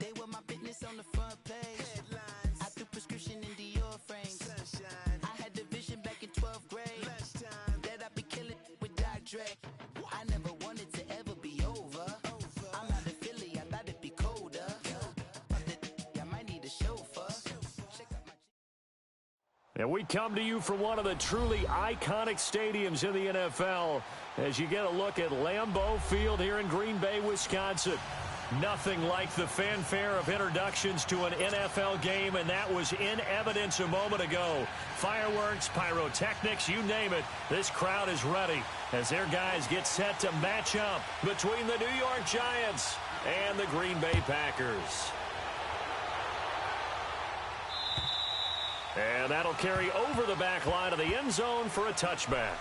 They were my business on the front page. Headlines. I threw prescription in Dior frames. Sunshine. I had the vision back in 12th grade. Lunchtime. That I'd be killing with Dr. Dre. I never wanted to ever be over. I'm out of Philly, I thought it'd be colder. I might need a chauffeur. And we come to you from one of the truly iconic stadiums in the NFL as you get a look at Lambeau Field here in Green Bay, Wisconsin. Nothing like the fanfare of introductions to an NFL game, and that was in evidence a moment ago. Fireworks, pyrotechnics, you name it, this crowd is ready as their guys get set to match up between the New York Giants and the Green Bay Packers. And that'll carry over the back line of the end zone for a touchback.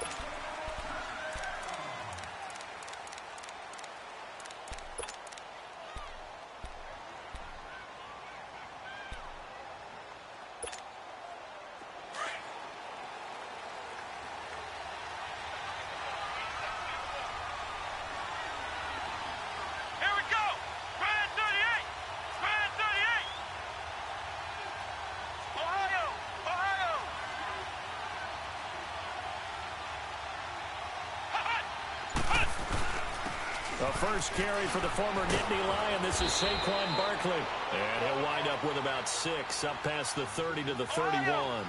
The first carry for the former Nittany Lion. This is Saquon Barkley. And he'll wind up with about 6 up past the 30 to the 31.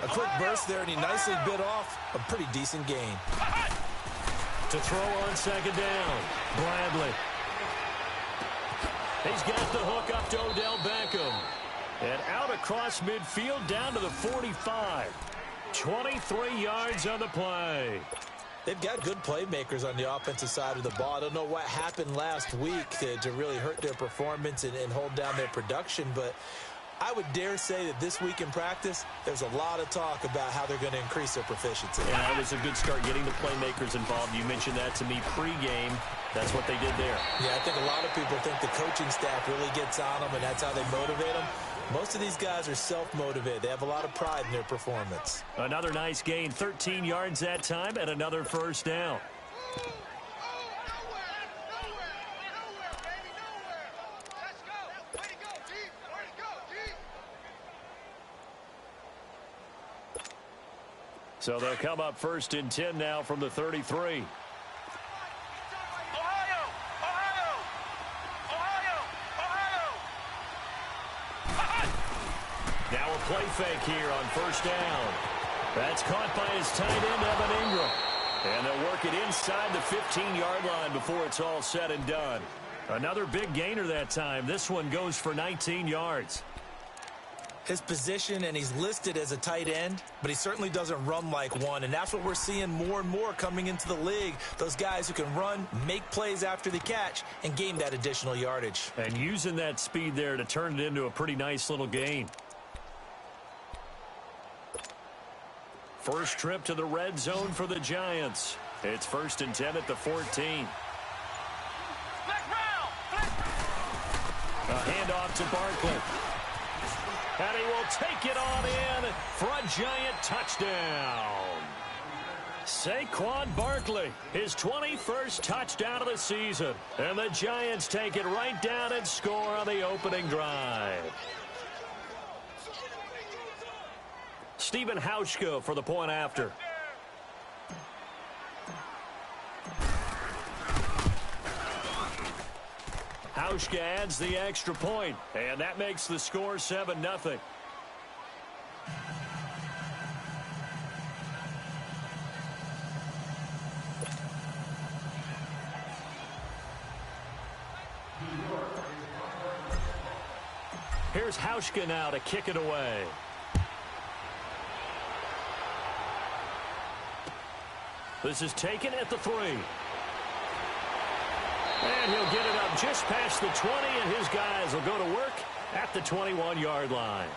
A quick burst there, and he nicely bit off a pretty decent gain. To throw on second down, Bradley. He's got the hook up to Odell Beckham. And out across midfield down to the 45. 23 yards on the play. They've got good playmakers on the offensive side of the ball. I don't know what happened last week to really hurt their performance and hold down their production, but I would dare say that this week in practice, there's a lot of talk about how they're going to increase their proficiency. Yeah, it was a good start getting the playmakers involved. You mentioned that to me pregame. That's what they did there. Yeah, I think a lot of people think the coaching staff really gets on them, and that's how they motivate them. Most of these guys are self-motivated. They have a lot of pride in their performance. Another nice gain, 13 yards that time, and another first down. So they'll come up 1st and 10 now from the 33. Now a play fake here on first down. That's caught by his tight end, Evan Ingram. And they'll work it inside the 15-yard line before it's all said and done. Another big gainer that time. This one goes for 19 yards. His position, and he's listed as a tight end, but he certainly doesn't run like one, and that's what we're seeing more and more coming into the league. Those guys who can run, make plays after the catch, and gain that additional yardage. And using that speed there to turn it into a pretty nice little gain. First trip to the red zone for the Giants. It's 1st and 10 at the 14. A handoff to Barkley. And he will take it on in for a Giant touchdown. Saquon Barkley, his 21st touchdown of the season. And the Giants take it right down and score on the opening drive. Stephen Hauschka for the point after. Hauschka adds the extra point, and that makes the score 7-0. Here's Hauschka now to kick it away. This is taken at the 3. And he'll get it up just past the 20, and his guys will go to work at the 21-yard line.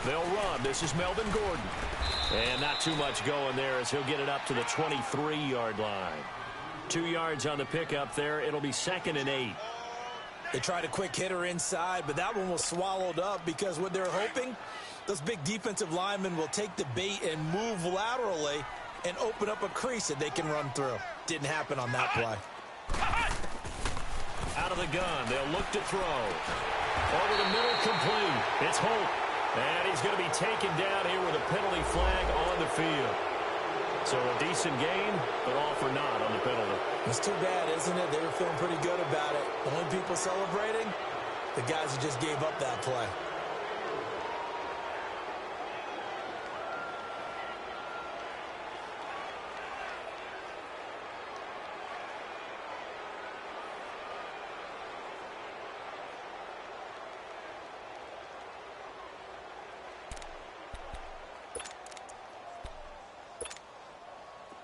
They'll run. This is Melvin Gordon. And not too much going there as he'll get it up to the 23-yard line. 2 yards on the pickup there. It'll be 2nd and 8. They tried a quick hitter inside, but that one was swallowed up because what they're hoping, those big defensive linemen will take the bait and move laterally and open up a crease that they can run through. Didn't happen on that play. Out of the gun, they'll look to throw. Over the middle, complete. It's Holt. And he's going to be taken down here with a penalty flag on the field. So a decent gain, but all for naught on the penalty. It's too bad, isn't it? They were feeling pretty good about it. The only people celebrating, the guys who just gave up that play.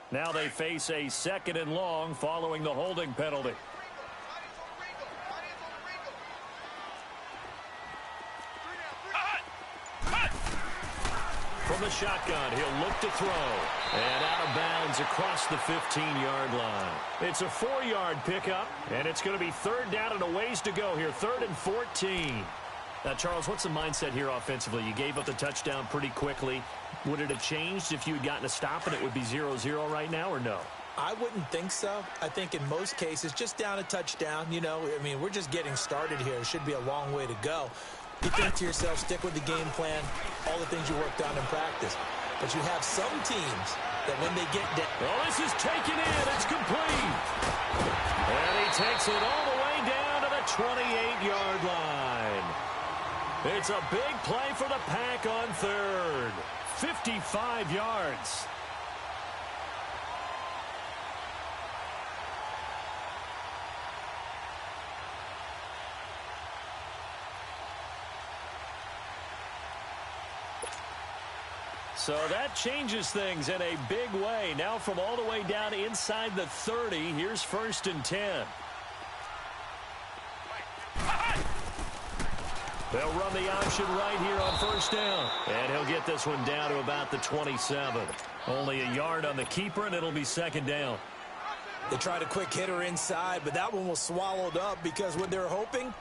Now they face a 2nd and long following the holding penalty. From the shotgun, he'll look to throw. And out of bounds across the 15-yard line. It's a 4-yard pickup, and it's going to be 3rd down and a ways to go here. 3rd and 14. Now, Charles, what's the mindset here offensively? You gave up the touchdown pretty quickly. Would it have changed if you had gotten a stop and it would be 0-0 right now, or no? I wouldn't think so. I think in most cases, just down a touchdown, you know, I mean, we're just getting started here. It should be a long way to go. You think to yourself, stick with the game plan, all the things you worked on in practice. But you have some teams that when they get down... Well, this is taken in. It's complete. And he takes it all the way down to the 28-yard line. It's a big play for the Pack on 3rd. 55 yards. So that changes things in a big way. Now from all the way down inside the 30, here's 1st and 10. They'll run the option right here on 1st down. And he'll get this one down to about the 27. Only a yard on the keeper, and it'll be 2nd down. They tried a quick hitter inside, but that one was swallowed up because what they're hoping,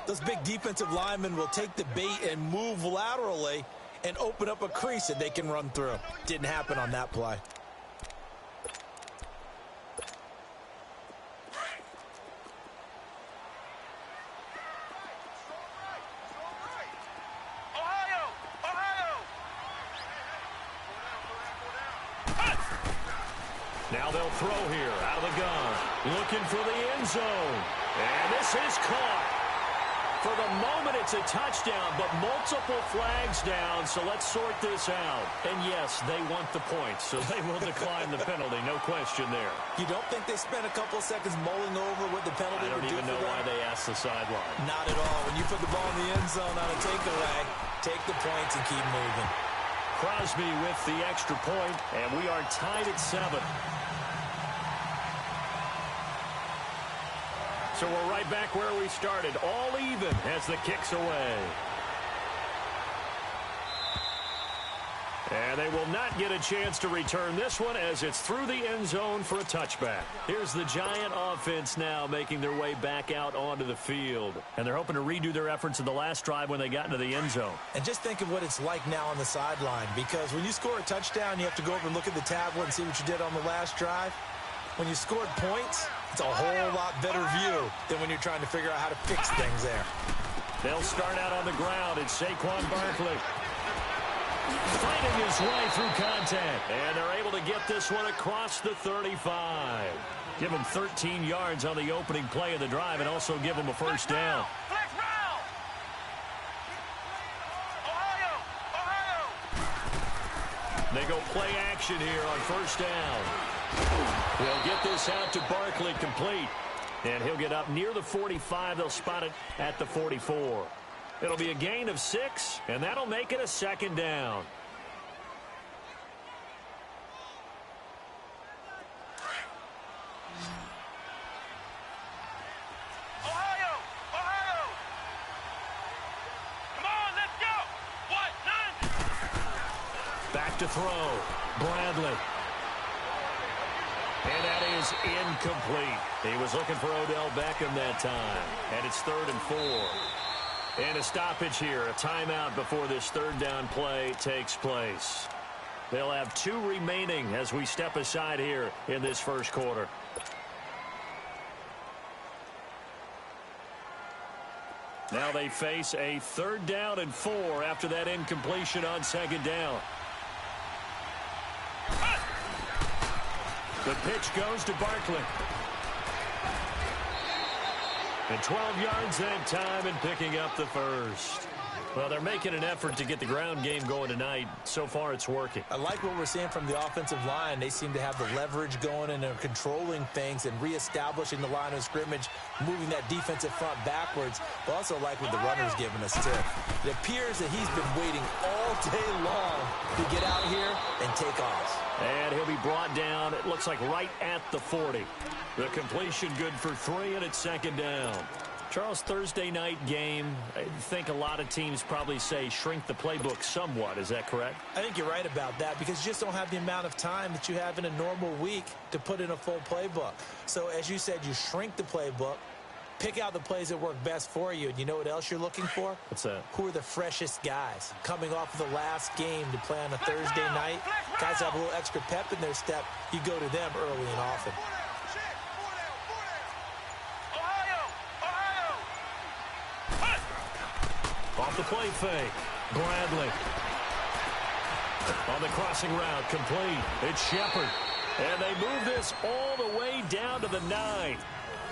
those big defensive linemen will take the bait and move laterally and open up a crease that they can run through. Didn't happen on that play. Now they'll throw here out of the gun. Looking for the end zone. And this is caught. For the moment, it's a touchdown, but multiple flags down, so let's sort this out. And yes, they want the points, so they will decline the penalty, no question there. You don't think they spent a couple of seconds mulling over what the penalty would do for them? I don't even know why they asked the sideline. Not at all. When you put the ball in the end zone on a takeaway, take the points and keep moving. Crosby with the extra point, and we are tied at 7. So we're right back where we started, all even as the kick's away. And they will not get a chance to return this one as it's through the end zone for a touchback. Here's the Giant offense now making their way back out onto the field. And they're hoping to redo their efforts in the last drive when they got into the end zone. And just think of what it's like now on the sideline, because when you score a touchdown, you have to go over and look at the tablet and see what you did on the last drive. When you scored points, it's a whole lot better view than when you're trying to figure out how to fix things there. They'll start out on the ground. It's Saquon Barkley fighting his way through contact. And they're able to get this one across the 35. Give him 13 yards on the opening play of the drive and also give him a 1st down. They go play action here on 1st down. They'll get this out to Barkley, complete. And he'll get up near the 45. They'll spot it at the 44. It'll be a gain of 6, and that'll make it a 2nd down. to throw. Bradley. And that is incomplete. He was looking for Odell Beckham that time. And it's 3rd and 4. And a stoppage here, a timeout before this third down play takes place. They'll have 2 remaining as we step aside here in this first quarter. Now they face a 3rd down and 4 after that incompletion on 2nd down. The pitch goes to Barkley. And 12 yards that time and picking up the first. Well, they're making an effort to get the ground game going tonight. So far, it's working. I like what we're seeing from the offensive line. They seem to have the leverage going, and they're controlling things and reestablishing the line of scrimmage, moving that defensive front backwards. But also like what the runner's giving us, too. It appears that he's been waiting all day long to get out here and take off. And he'll be brought down, it looks like right at the 40. The completion good for 3, and it's 2nd down. Charles, Thursday night game, I think a lot of teams probably say shrink the playbook somewhat. Is that correct? I think you're right about that because you just don't have the amount of time that you have in a normal week to put in a full playbook. So as you said, you shrink the playbook, pick out the plays that work best for you. And you know what else you're looking for? What's that? Who are the freshest guys coming off of the last game to play on a Thursday night? Guys have a little extra pep in their step. You go to them early and often. Off the play fake. Bradley. On the crossing route, complete. It's Shepard. And they move this all the way down to the 9.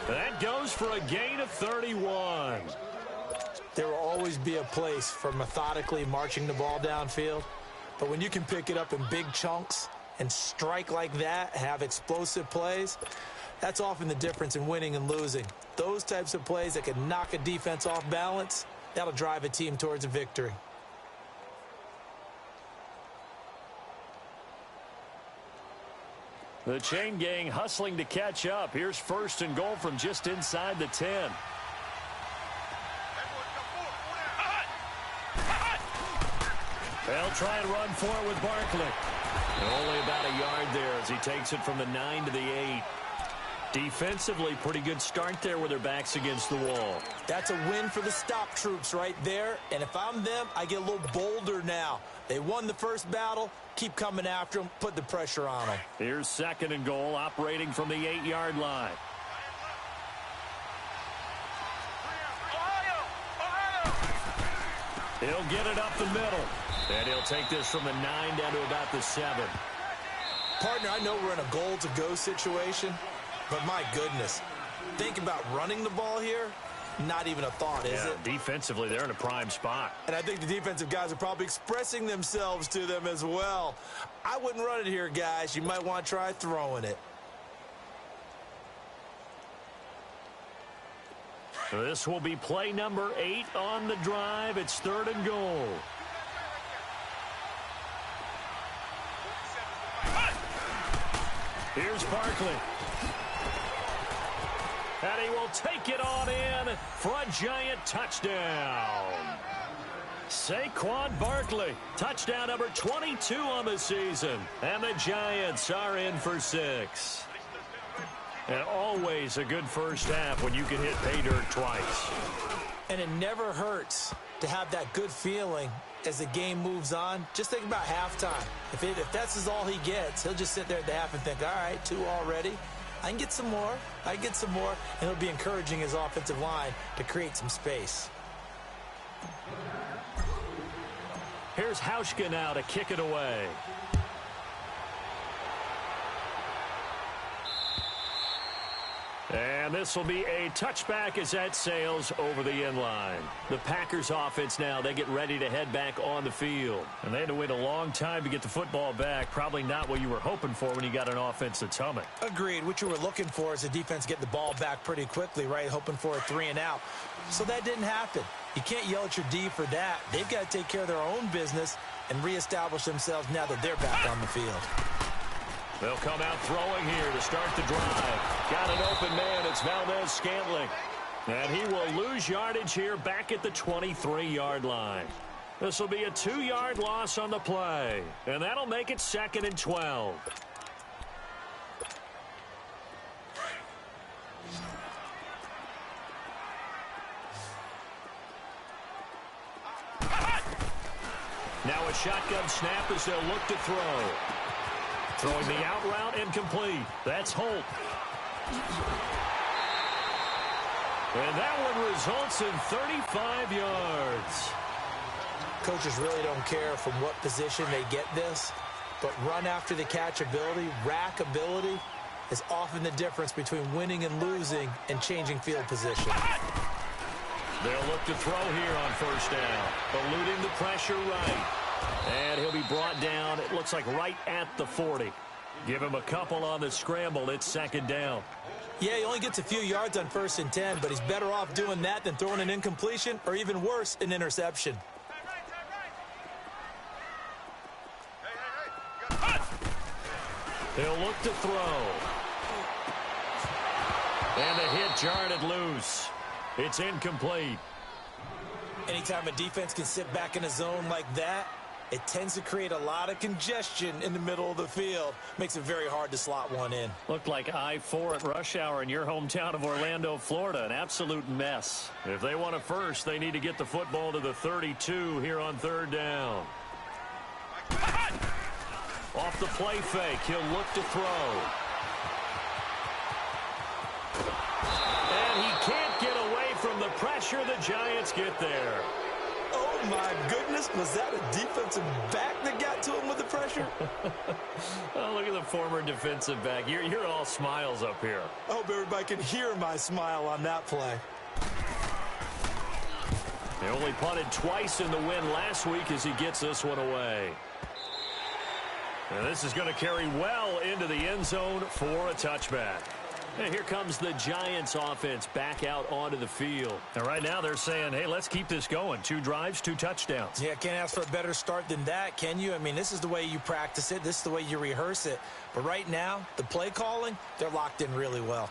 That goes for a gain of 31. There will always be a place for methodically marching the ball downfield. But when you can pick it up in big chunks and strike like that, have explosive plays, that's often the difference in winning and losing. Those types of plays that can knock a defense off balance, that'll drive a team towards a victory. The chain gang hustling to catch up. Here's 1st and goal from just inside the 10. They'll try and run for it with Barkley. And only about a yard there as he takes it from the 9 to the 8. Defensively, pretty good start there with their backs against the wall. That's a win for the stop troops right there. And if I'm them, I get a little bolder now. They won the first battle. Keep coming after them. Put the pressure on them. Here's 2nd and goal, operating from the 8-yard line. He'll get it up the middle. And he'll take this from the 9 down to about the 7. Partner, I know we're in a goal-to-go situation, but my goodness, think about running the ball here. Not even a thought, is it? Defensively, they're in a prime spot. And I think the defensive guys are probably expressing themselves to them as well. I wouldn't run it here, guys. You might want to try throwing it. This will be play number 8 on the drive. It's 3rd and goal. Here's Barkley. And he will take it on in for a giant touchdown. Saquon Barkley, touchdown number 22 on the season. And the Giants are in for 6. And always a good first half when you can hit pay dirt twice. And it never hurts to have that good feeling as the game moves on. Just think about halftime. If that's all he gets, he'll just sit there at the half and think, all right, 2 already. I can get some more. I can get some more. And he'll be encouraging his offensive line to create some space. Here's Hauschka now to kick it away. And this will be a touchback as that sails over the end line. The Packers offense now, they get ready to head back on the field. And they had to wait a long time to get the football back. Probably not what you were hoping for when you got an offense that's humming. Agreed. What you were looking for is the defense get the ball back pretty quickly, right? Hoping for a 3 and out. So that didn't happen. You can't yell at your D for that. They've got to take care of their own business and reestablish themselves now that they're back on the field. They'll come out throwing here to start the drive. Got an open man. It's Valdez-Scantling. And he will lose yardage here back at the 23-yard line. This will be a 2-yard loss on the play, and that'll make it 2nd and 12. Now a shotgun snap as they'll look to throw. Throwing the out route incomplete. That's Holt. And that one results in 35 yards. Coaches really don't care from what position they get this, but run after the catch ability, rack ability, is often the difference between winning and losing and changing field position. They'll look to throw here on 1st down, eluding the pressure right. And he'll be brought down, it looks like right at the 40. Give him a couple on the scramble. It's 2nd down. Yeah, he only gets a few yards on 1st and 10, but he's better off doing that than throwing an incompletion or even worse, an interception. He'll look to throw. And the hit jarred it loose. It's incomplete. Anytime a defense can sit back in a zone like that, it tends to create a lot of congestion in the middle of the field. Makes it very hard to slot one in. Looked like I-4 at rush hour in your hometown of Orlando, Florida. An absolute mess. If they want it first, they need to get the football to the 32 here on 3rd down. Off the play fake, he'll look to throw. And he can't get away from the pressure. The Giants get there. Oh, my goodness. Was that a defensive back that got to him with the pressure? Oh, look at the former defensive back. You're all smiles up here. I hope everybody can hear my smile on that play. They only punted twice in the win last week as he gets this one away. And this is going to carry well into the end zone for a touchback. And here comes the Giants offense back out onto the field. And right now they're saying, hey, let's keep this going. 2 drives, 2 touchdowns. Yeah, can't ask for a better start than that, can you? I mean, this is the way you practice it. This is the way you rehearse it. But right now, the play calling, they're locked in really well.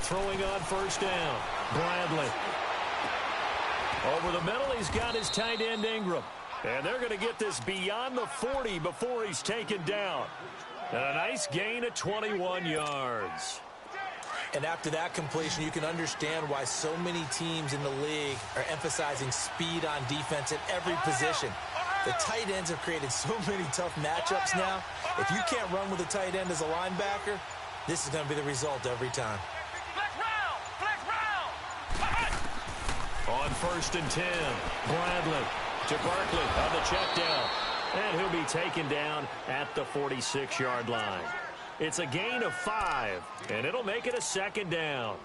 Throwing on 1st down. Bradley. Over the middle, he's got his tight end Ingram. And they're going to get this beyond the 40 before he's taken down. And a nice gain of 21 yards. And after that completion, you can understand why so many teams in the league are emphasizing speed on defense at every position. The tight ends have created so many tough matchups now. If you can't run with a tight end as a linebacker, this is going to be the result every time. On 1st and 10, Bradley to Barkley on the check down. And he'll be taken down at the 46-yard line. It's a gain of 5, and it'll make it a 2nd down.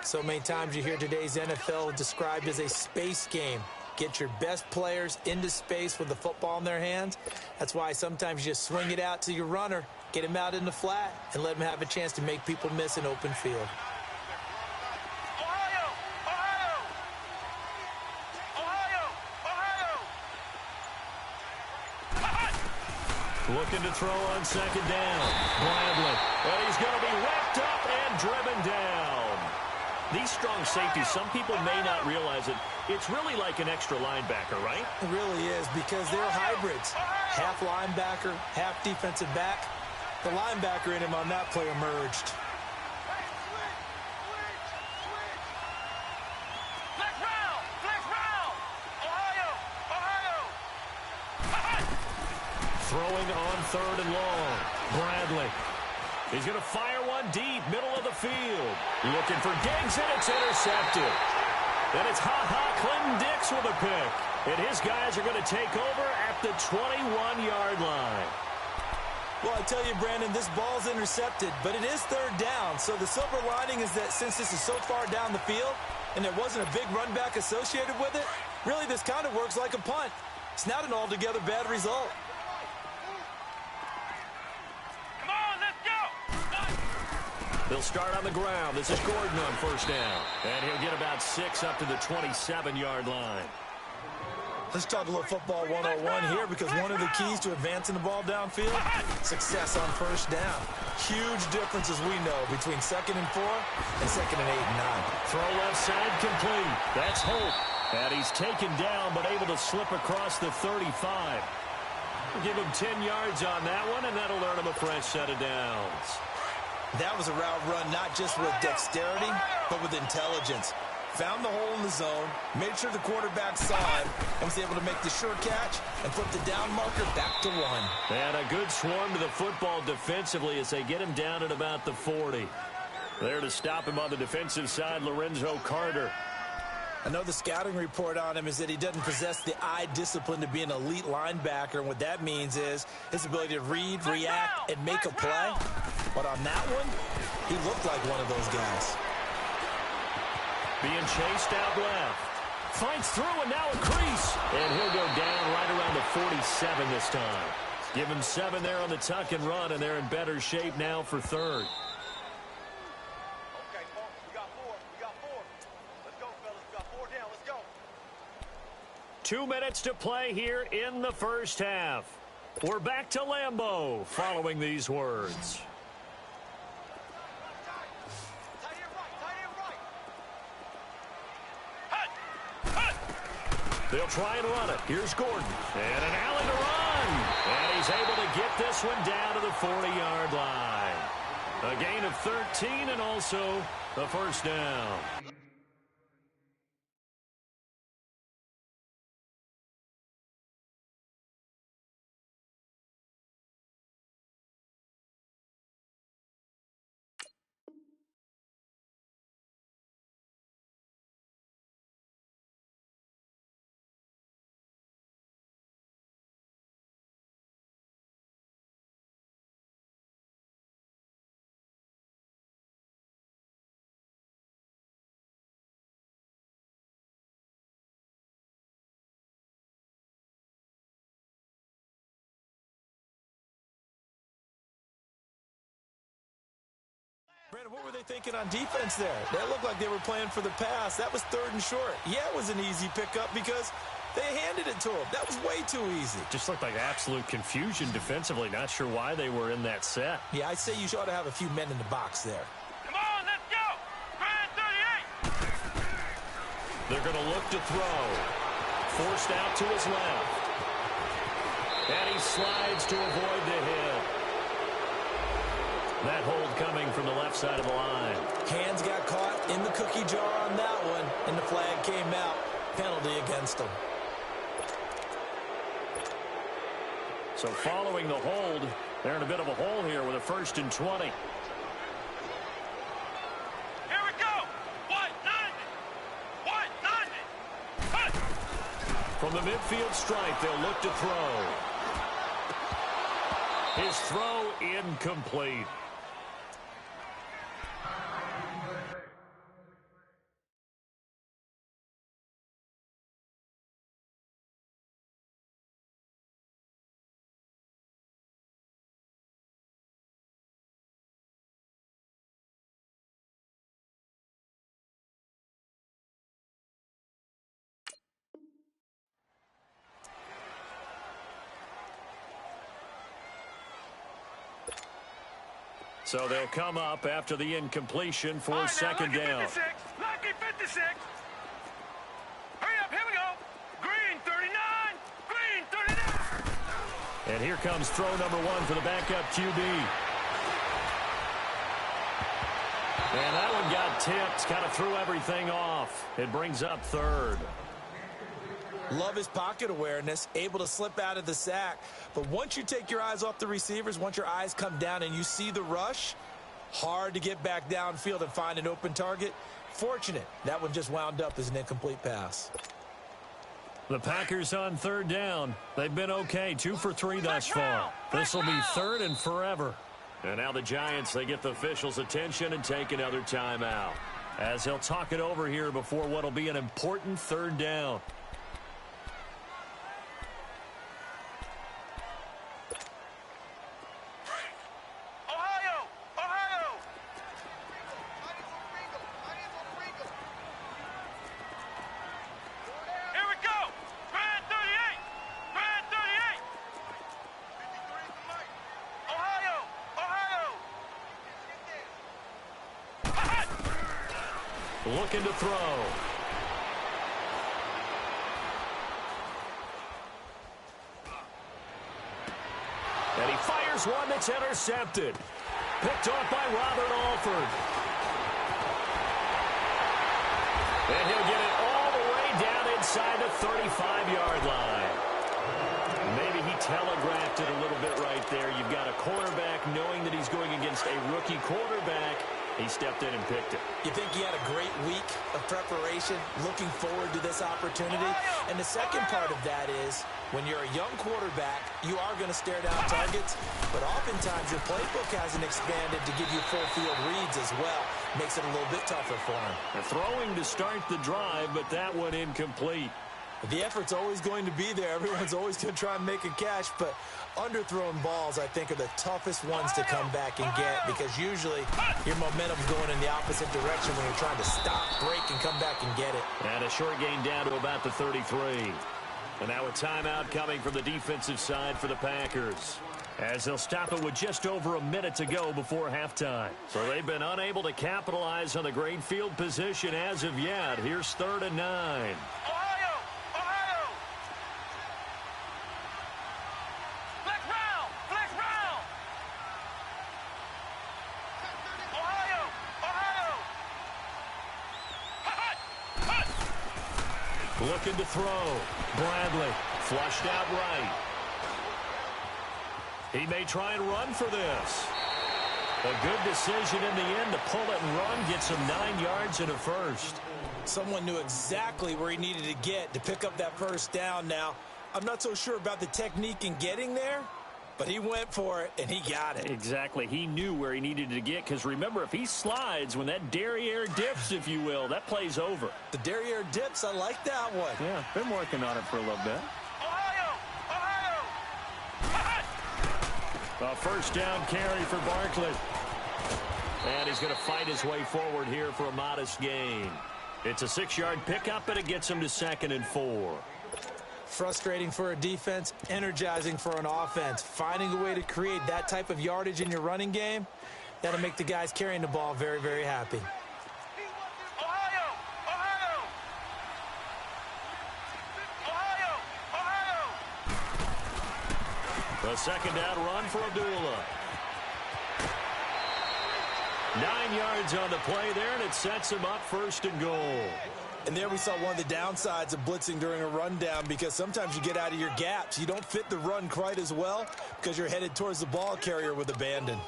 So many times you hear today's NFL described as a space game. Get your best players into space with the football in their hands. That's why sometimes you just swing it out to your runner, get him out in the flat, and let him have a chance to make people miss an open field. Looking to throw on 2nd down. Bradley. And he's going to be wrapped up and driven down. These strong safeties, some people may not realize it. It's really like an extra linebacker, right? It really is, because they're hybrids. Half linebacker, half defensive back. The linebacker in him on that play emerged. Throwing on 3rd and long. Bradley. He's going to fire one deep, middle of the field. Looking for Diggs, and it's intercepted. And it's Clinton Dix with a pick. And his guys are going to take over at the 21-yard line. Well, I tell you, Brandon, this ball's intercepted, but it is 3rd down. So the silver lining is that since this is so far down the field and there wasn't a big run back associated with it, really this kind of works like a punt. It's not an altogether bad result. They'll start on the ground. This is Gordon on first down. And he'll get about 6 up to the 27-yard line. Let's talk a little football 101 here, because one of the keys to advancing the ball downfield, success on first down. Huge difference, as we know, between 2nd and 4 and 2nd and 8 and 9. Throw left side complete. That's Holt. And he's taken down, but able to slip across the 35. We'll give him 10 yards on that one, and that'll earn him a fresh set of downs. That was a route run not just with dexterity, but with intelligence. Found the hole in the zone, made sure the quarterback saw him, and was able to make the sure catch and flip the down marker back to 1. And a good swarm to the football defensively as they get him down at about the 40. There to stop him on the defensive side, Lorenzo Carter. I know the scouting report on him is that he doesn't possess the eye discipline to be an elite linebacker, and what that means is his ability to read, react, and make a play. But on that one, he looked like one of those guys. Being chased out left. Fights through, and now a crease. And he'll go down right around the 47 this time. Give him 7 there on the tuck and run, and they're in better shape now for 3rd. Okay, we got 4. We got 4. Let's go, fellas. We got 4 down. Let's go. 2 minutes to play here in the first half. We're back to Lambeau following these words. They'll try and run it. Here's Gordon. And an alley to run. And he's able to get this one down to the 40-yard line. A gain of 13 and also the first down. Brandon, what were they thinking on defense there? They looked like they were playing for the pass. That was 3rd and short. Yeah, it was an easy pickup because they handed it to him. That was way too easy. Just looked like absolute confusion defensively. Not sure why they were in that set. Yeah, I'd say you ought to have a few men in the box there. Come on, let's go. Grand 38. They're going to look to throw. Forced out to his left. And he slides to avoid the hit. That hold coming from the left side of the line. Hands got caught in the cookie jar on that one, and the flag came out. Penalty against him. So following the hold, they're in a bit of a hole here with a 1st and 20. Here we go. White 90. From the midfield stripe, they'll look to throw. His throw incomplete. So they'll come up after the incompletion for Right, 2nd down. 56. Lucky 56. Hurry up, here we go. Green 39. Green 39. And here comes throw number 1 for the backup QB. And that one got tipped, kind of threw everything off. It brings up 3rd. Love his pocket awareness, able to slip out of the sack. But once you take your eyes off the receivers, once your eyes come down and you see the rush, hard to get back downfield and find an open target. Fortunate, that one just wound up as an incomplete pass. The Packers on 3rd down. They've been okay, 2 for 3 thus far. This will be 3rd and forever. And now the Giants, they get the officials' attention and take another timeout, as he'll talk it over here before what will be an important 3rd down. looking to throw. And he fires one that's intercepted. Picked off by Robert Alford. And he'll get it all the way down inside the 35-yard line. Maybe he telegraphed it a little bit right there. You've got a cornerback knowing that he's going against a rookie quarterback. He stepped in and picked it. You think he had a great week of preparation, looking forward to this opportunity? And the second part of that is, when you're a young quarterback, you are going to stare down targets, but oftentimes your playbook hasn't expanded to give you full field reads as well. Makes it a little bit tougher for him. Throwing to start the drive, but that one incomplete. The effort's always going to be there. Everyone's always going to try and make a catch, but underthrown balls, I think, are the toughest ones to come back and get because usually your momentum's going in the opposite direction when you're trying to stop, break, and come back and get it. And a short gain down to about the 33. And now a timeout coming from the defensive side for the Packers, as they'll stop it with just over a minute to go before halftime. So they've been unable to capitalize on the great field position as of yet. Here's 3rd and 9. Looking to throw. Bradley flushed out right. He may try and run for this. A good decision in the end to pull it and run. Gets him 9 yards and a first. Someone knew exactly where he needed to get to pick up that first down. Now, I'm not so sure about the technique in getting there, but he went for it, and he got it. Exactly. He knew where he needed to get, because remember, if he slides, when that derriere dips, if you will, that play's over. The derriere dips, I like that one. Yeah, been working on it for a little bit. A first down carry for Barkley. And he's going to fight his way forward here for a modest gain. It's a 6-yard pickup, and it gets him to 2nd and 4. Frustrating for a defense, energizing for an offense. Finding a way to create that type of yardage in your running game, that'll make the guys carrying the ball very, very happy. The second down run for Abdullah. 9 yards on the play there, and it sets him up 1st and goal. And there we saw one of the downsides of blitzing during a rundown, because sometimes you get out of your gaps. You don't fit the run quite as well because you're headed towards the ball carrier with abandon.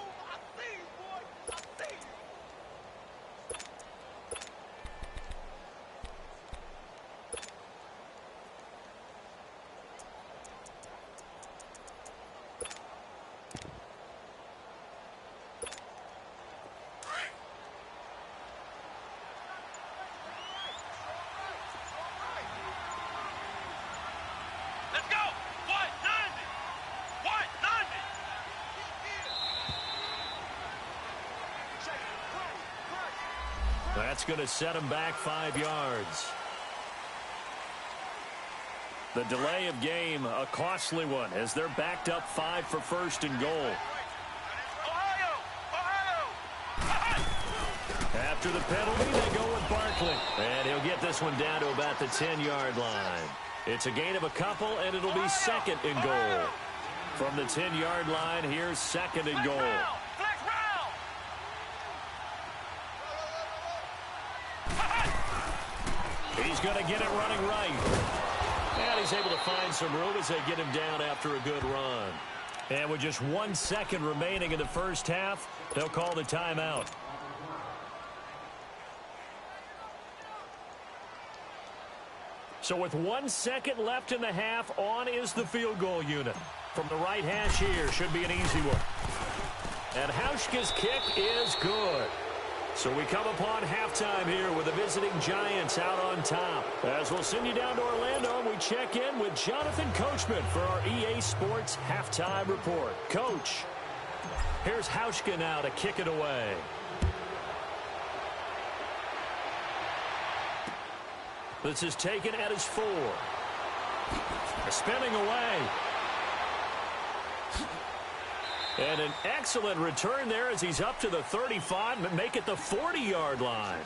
That's going to set him back 5 yards. The delay of game, a costly one, as they're backed up 5 for 1st and goal. After the penalty, they go with Barkley. And he'll get this one down to about the 10-yard line. It's a gain of a couple, and it'll be 2nd and goal. From the 10-yard line, here's 2nd and goal. He's going to get it running right. And he's able to find some room as they get him down after a good run. And with just 1 second remaining in the first half, they'll call the timeout. So with 1 second left in the half, on is the field goal unit. From the right hash here, should be an easy one. And Hauschka's kick is good. So we come upon halftime here with the visiting Giants out on top. As we'll send you down to Orlando, we check in with Jonathan Coachman for our EA Sports Halftime Report. Coach, here's Hauschka now to kick it away. This is taken at his 4. Spinning away. And an excellent return there as he's up to the 35, but make it the 40-yard line.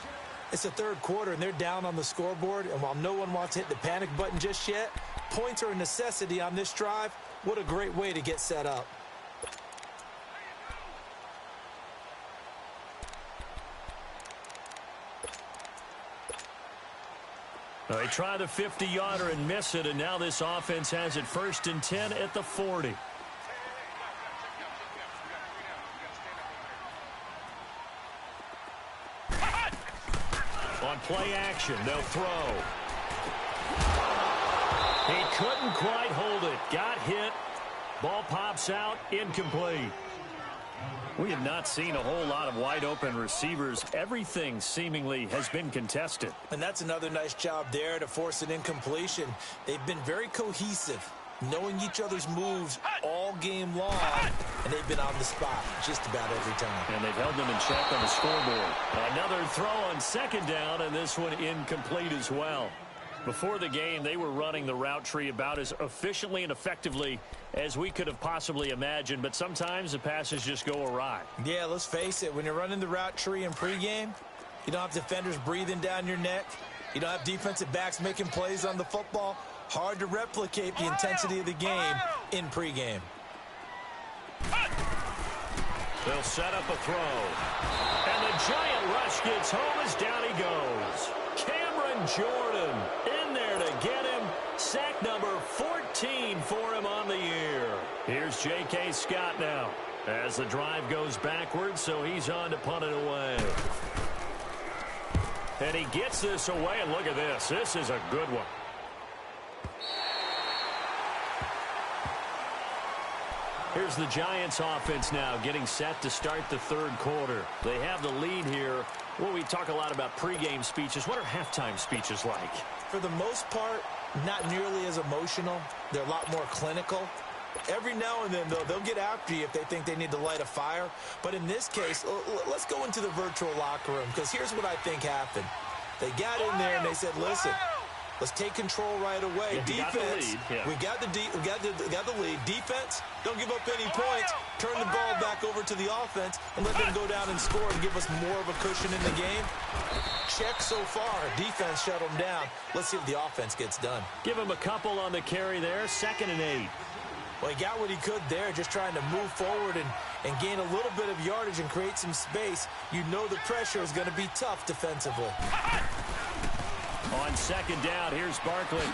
It's the third quarter, and they're down on the scoreboard, and while no one wants to hit the panic button just yet, points are a necessity on this drive. What a great way to get set up. They try the 50-yarder and miss it, and now this offense has it 1st and 10 at the 40. On play action, they'll throw. He couldn't quite hold it. Got hit. Ball pops out. Incomplete. We have not seen a whole lot of wide-open receivers. Everything seemingly has been contested. And that's another nice job there to force an incompletion. They've been very cohesive, knowing each other's moves all game long, and they've been on the spot just about every time. And they've held them in check on the scoreboard. Another throw on 2nd down, and this one incomplete as well. Before the game, they were running the route tree about as efficiently and effectively as we could have possibly imagined, but sometimes the passes just go awry. Yeah, let's face it. When you're running the route tree in pregame, you don't have defenders breathing down your neck. You don't have defensive backs making plays on the football. Hard to replicate the intensity of the game in pregame. They'll set up a throw. And the giant rush gets home as down he goes. Cameron Jordan in there to get him. Sack number 14 for him on the year. Here's J.K. Scott now as the drive goes backwards, so he's on to punt it away. And he gets this away, and look at this. This is a good one. Here's the Giants offense now getting set to start the 3rd quarter. They have the lead here. Well, we talk a lot about pregame speeches. What are halftime speeches like? For the most part, not nearly as emotional. They're a lot more clinical. Every now and then, though, they'll get after you if they think they need to light a fire. But in this case, let's go into the virtual locker room, because here's what I think happened. They got in there and they said, listen, let's take control right away. Defense, we got the lead. Defense, don't give up any points. Turn the ball back over to the offense and let them go down and score and give us more of a cushion in the game. Check so far. Defense shut them down. Let's see if the offense gets done. Give him a couple on the carry there. 2nd and 8. Well, he got what he could there, just trying to move forward and gain a little bit of yardage and create some space. You know the pressure is going to be tough defensively. On 2nd down, here's Barkley.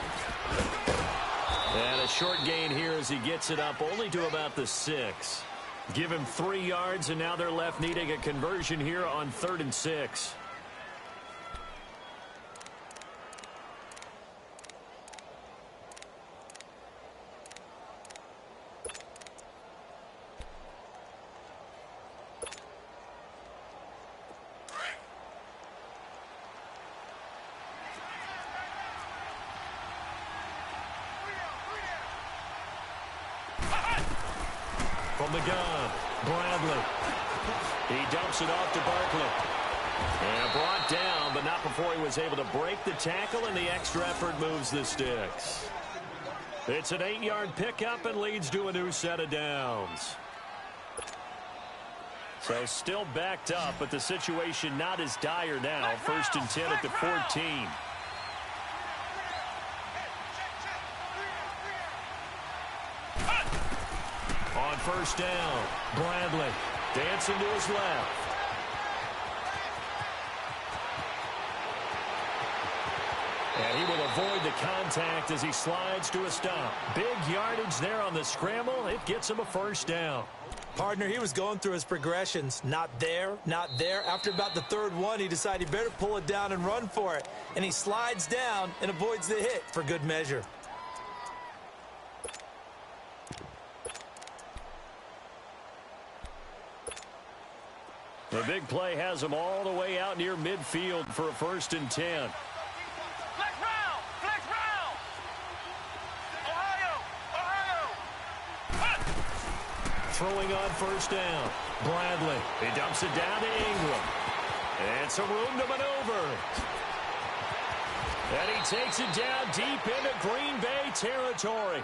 And a short gain here as he gets it up only to about the 6. Give him 3 yards, and now they're left needing a conversion here on 3rd and 6. From the gun, Bradley. He dumps it off to Barkley. And brought down, but not before he was able to break the tackle, and the extra effort moves the sticks. It's an 8-yard pickup and leads to a new set of downs. So still backed up, but the situation not as dire now. 1st and 10 at the 14. On 1st down, Bradley dancing to his left. And he will avoid the contact as he slides to a stop. Big yardage there on the scramble. It gets him a 1st down. Partner, he was going through his progressions. Not there, not there. After about the 3rd one, he decided he better pull it down and run for it. And he slides down and avoids the hit for good measure. The big play has him all the way out near midfield for a 1st and 10. Flex round! Flex round! Ohio! Throwing on 1st down. Bradley. He dumps it down to Ingram. And some room to maneuver. And he takes it down deep into Green Bay territory.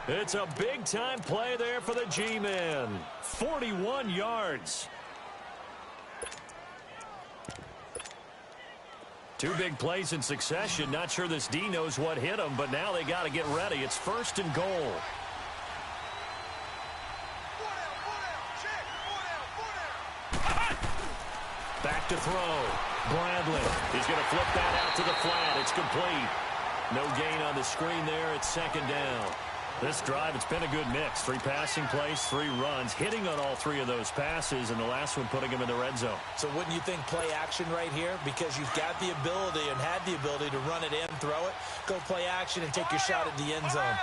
It's a big-time play there for the G-men. 41 yards. Two big plays in succession. Not sure this D knows what hit them, but now they got to get ready. It's 1st and goal. Back to throw. Bradley. He's going to flip that out to the flat. It's complete. No gain on the screen there. It's 2nd down. This drive, it's been a good mix. 3 passing plays, 3 runs, hitting on all 3 of those passes, and the last one putting him in the red zone. So wouldn't you think play action right here? Because you've got the ability and had the ability to run it in, throw it, go play action and take your shot at the end zone.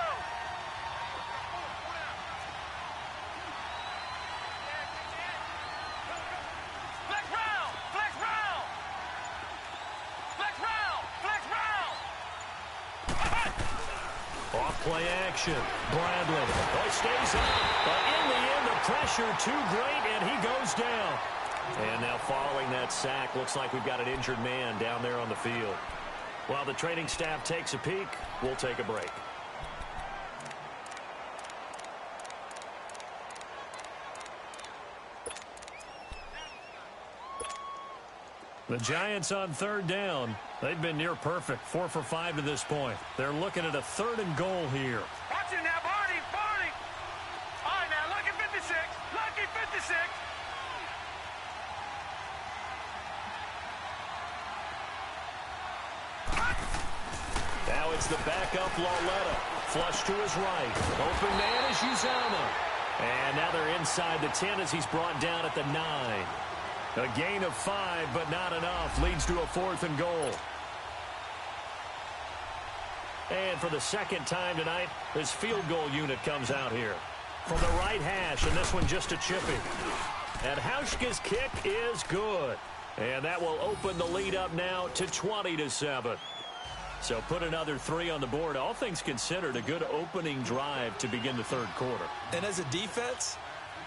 Play action. Bradley. Oh, stays up. But in the end, the pressure too great, and he goes down. And now following that sack, looks like we've got an injured man down there on the field. While the training staff takes a peek, we'll take a break. The Giants on 3rd down. They've been near perfect, 4 for 5 to this point. They're looking at a 3rd and goal here. Watch it now, Barney, Barney. All right, now, lucky 56, lucky 56. Now it's the backup Lauletta. Flush to his right. Open man is Uzama. And now they're inside the 10 as he's brought down at the 9. A gain of 5, but not enough. Leads to a 4th and goal. And for the 2nd time tonight, this field goal unit comes out here. From the right hash, and this one just a chipping. And Hauschka's kick is good. And that will open the lead up now to 20-7. So put another 3 on the board. All things considered, a good opening drive to begin the 3rd quarter. And as a defense,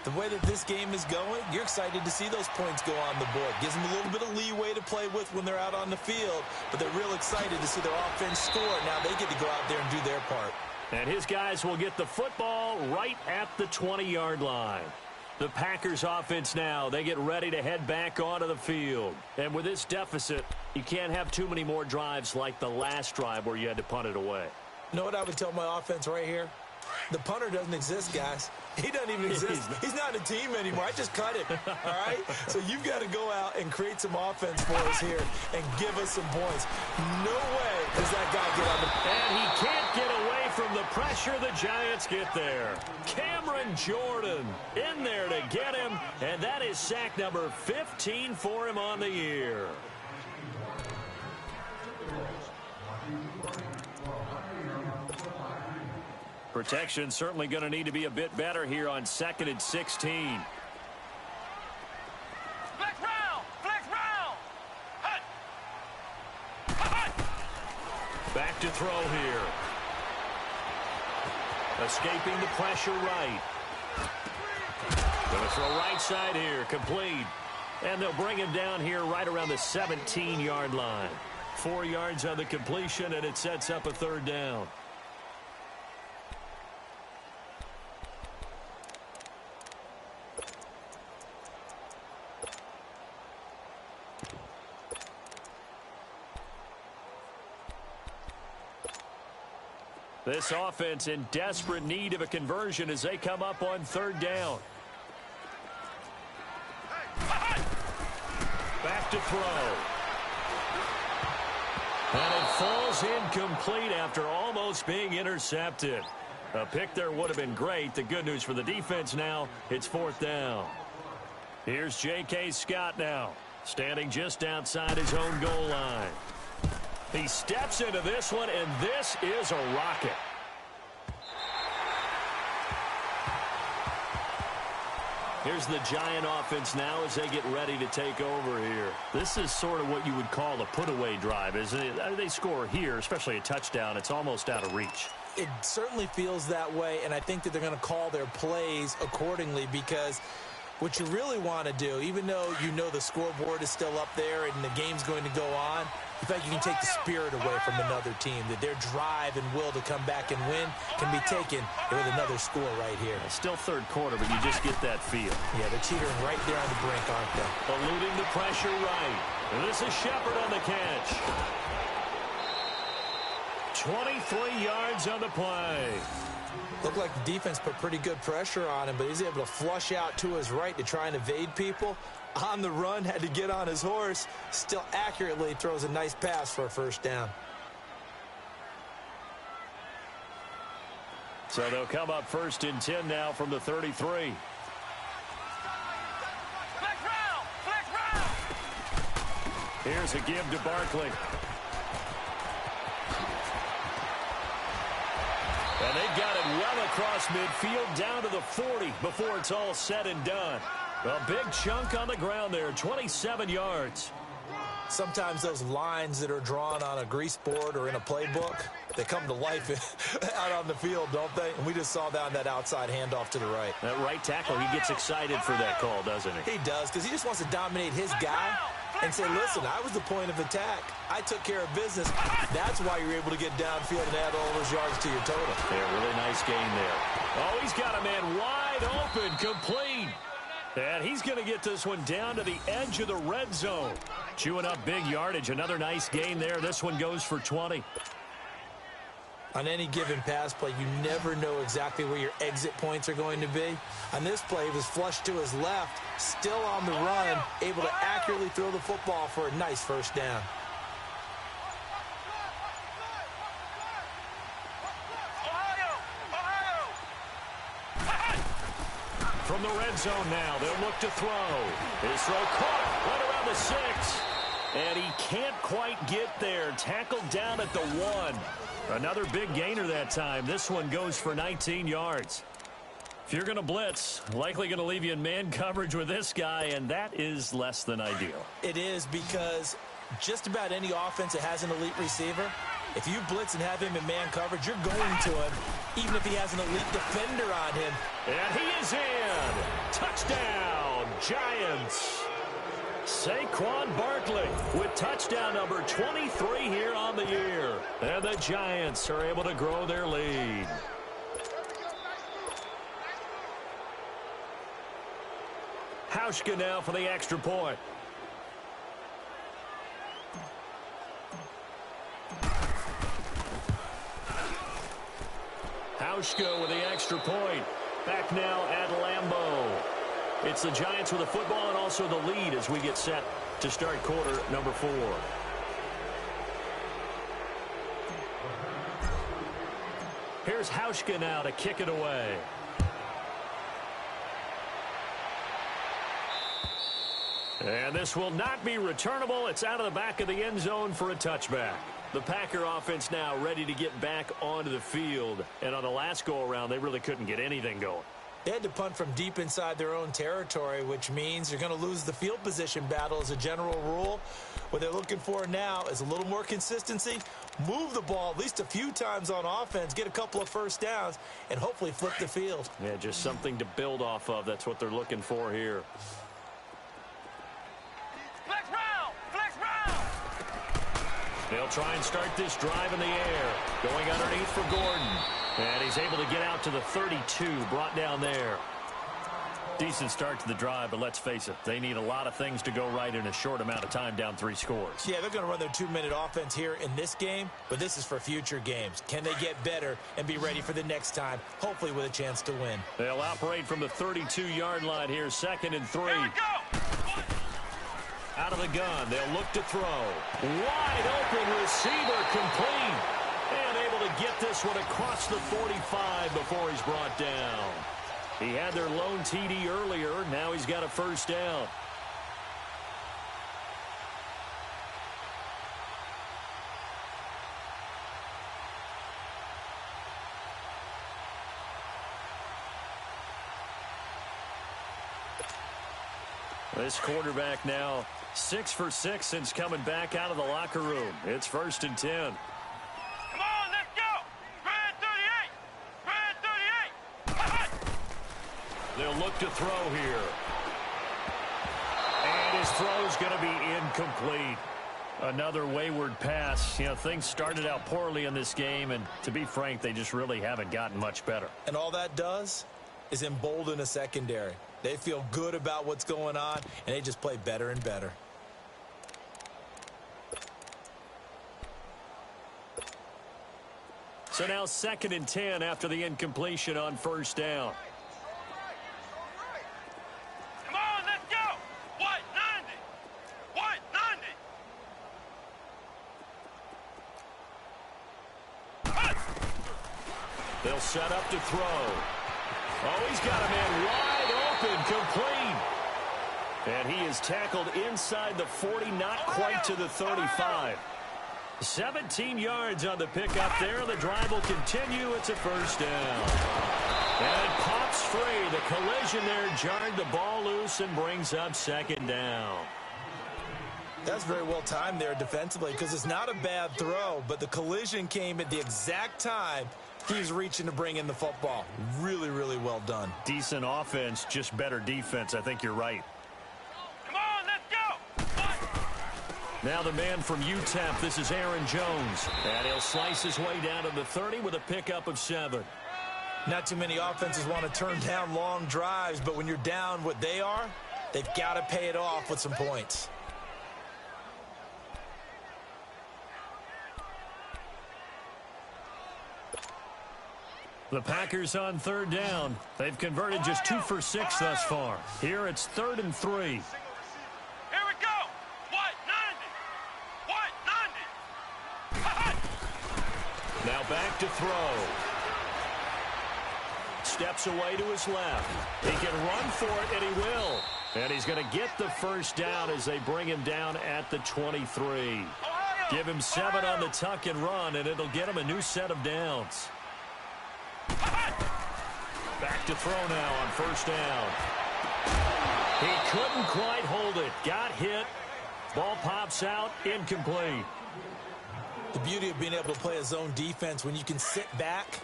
the way that this game is going, you're excited to see those points go on the board. Gives them a little bit of leeway to play with when they're out on the field, but they're real excited to see their offense score. Now they get to go out there and do their part. And his guys will get the football right at the 20-yard line. The Packers offense now, they get ready to head back onto the field. And with this deficit, you can't have too many more drives like the last drive where you had to punt it away. You know what I would tell my offense right here? The punter doesn't exist, guys. He doesn't even exist. He's not a team anymore. I just cut him, all right? So you've got to go out and create some offense for us here and give us some points. No way does that guy get on the... And he can't get away from the pressure. The Giants get there. Cameron Jordan in there to get him, and that is sack number 15 for him on the year. Protection certainly going to need to be a bit better here on 2nd and 16. Flex round! Flex round! Hut! Hut! Back to throw here. Escaping the pressure right. Going to throw right side here. Complete. And they'll bring him down here right around the 17-yard line. 4 yards on the completion, and it sets up a 3rd down. This offense in desperate need of a conversion as they come up on 3rd down. Back to throw. And it falls incomplete after almost being intercepted. A pick there would have been great. The good news for the defense now, it's 4th down. Here's J.K. Scott now, standing just outside his own goal line. He steps into this one, and this is a rocket. Here's the Giant offense now as they get ready to take over here. This is sort of what you would call a put-away drive, isn't it? They score here, especially a touchdown. It's almost out of reach. It certainly feels that way, and I think that they're going to call their plays accordingly because what you really want to do, even though you know the scoreboard is still up there and the game's going to go on, in fact, you can take the spirit away from another team, that their drive and will to come back and win can be taken with another score right here. It's still 3rd quarter, but you just get that feel. Yeah, they're teetering right there on the brink, aren't they? Eluding the pressure right. This is Shepard on the catch. 23 yards on the play. Looked like the defense put pretty good pressure on him, but he's able to flush out to his right to try and evade people. On the run, had to get on his horse. Still accurately throws a nice pass for a first down. So they'll come up 1st and 10 now from the 33. Here's a give to Barkley. And they got it well across midfield down to the 40 before it's all said and done. A big chunk on the ground there, 27 yards. Sometimes those lines that are drawn on a grease board or in a playbook, they come to life out on the field, don't they? And we just saw that on that outside handoff to the right. That right tackle, he gets excited for that call, doesn't he? He does, because he just wants to dominate his guy and say, listen, I was the point of attack. I took care of business. That's why you're able to get downfield and add all those yards to your total. Yeah, really nice game there. Oh, he's got a man wide open, complete. And he's going to get this one down to the edge of the red zone. Chewing up big yardage. Another nice gain there. This one goes for 20. On any given pass play, you never know exactly where your exit points are going to be. On this play, he was flushed to his left, still on the run, able to accurately throw the football for a nice first down. From the red zone now, they'll look to throw. His throw caught right around the 6. And he can't quite get there. Tackled down at the 1. Another big gainer that time. This one goes for 19 yards. If you're going to blitz, likely going to leave you in man coverage with this guy, and that is less than ideal. It is, because just about any offense that has an elite receiver, if you blitz and have him in man coverage, you're going to him, even if he has an elite defender on him. And he is in. Touchdown, Giants. Saquon Barkley with touchdown number 23 here on the year. And the Giants are able to grow their lead. Hauschka now for the extra point. Hauschka with the extra point. Back now at Lambeau. It's the Giants with the football and also the lead as we get set to start quarter number 4. Here's Hauschka now to kick it away. And this will not be returnable. It's out of the back of the end zone for a touchback. The Packer offense now ready to get back onto the field. And on the last go-around, they really couldn't get anything going. They had to punt from deep inside their own territory, which means you're going to lose the field position battle as a general rule. What they're looking for now is a little more consistency, move the ball at least a few times on offense, get a couple of first downs, and hopefully flip the field. Yeah, just something to build off of. That's what they're looking for here. They'll try and start this drive in the air. Going underneath for Gordon. And he's able to get out to the 32, brought down there. Decent start to the drive, but let's face it, they need a lot of things to go right in a short amount of time, down 3 scores. Yeah, they're going to run their 2-minute offense here in this game, but this is for future games. Can they get better and be ready for the next time, hopefully with a chance to win? They'll operate from the 32-yard line here, 2nd and 3. Out of the gun, they'll look to throw. Wide open receiver, complete. And able to get this one across the 45 before he's brought down. He had their lone TD earlier. Now he's got a first down. This quarterback now 6 for 6 since coming back out of the locker room. It's 1st and 10. Come on, let's go. Red 38. Red 38. They'll look to throw here. And his throw's going to be incomplete. Another wayward pass. You know, things started out poorly in this game, and to be frank, they just really haven't gotten much better. And all that does is embolden a secondary. They feel good about what's going on, and they just play better and better. So now 2nd and 10 after the incompletion on first down. Come on, let's go. White 90. White 90. They'll set up to throw. Oh, he's got a man wide open, complete. And he is tackled inside the 40, not quite to the 35. 17 yards on the pickup there. The drive will continue. It's a first down. And it pops free. The collision there jarred the ball loose and brings up 2nd down. That's very well timed there defensively because it's not a bad throw, but the collision came at the exact time he's reaching to bring in the football. Really, really well done. Decent offense, just better defense. I think you're right. Come on, let's go. Now the man from UTEP, this is Aaron Jones. And he'll slice his way down to the 30 with a pickup of 7. Not too many offenses want to turn down long drives, but when you're down what they are, they've got to pay it off with some points. The Packers on 3rd down. They've converted just 2 for 6 thus far. Here it's 3rd and 3. Here we go. White 90. White 90. Now back to throw. Steps away to his left. He can run for it, and he will. And he's going to get the first down as they bring him down at the 23. Give him 7 on the tuck and run, and it'll get him a new set of downs. Back to throw now on first down. He couldn't quite hold it. Got hit. Ball pops out. Incomplete. The beauty of being able to play a zone defense when you can sit back